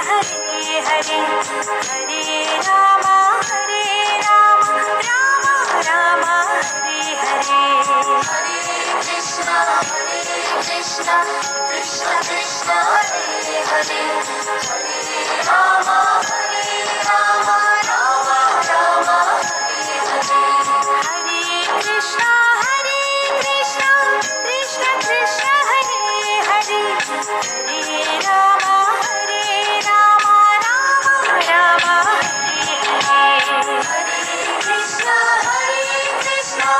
Hare Hare Hare Ram Ram Ram Hare Hare Hare Krishna Krishna Krishna Hare Hare Hare Ram Ram Ram Hare Hare Hare Krishna Krishna Krishna Hare Hare Hare Ram Ram Hare Hare Hare Krishna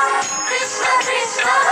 Krishna Krishna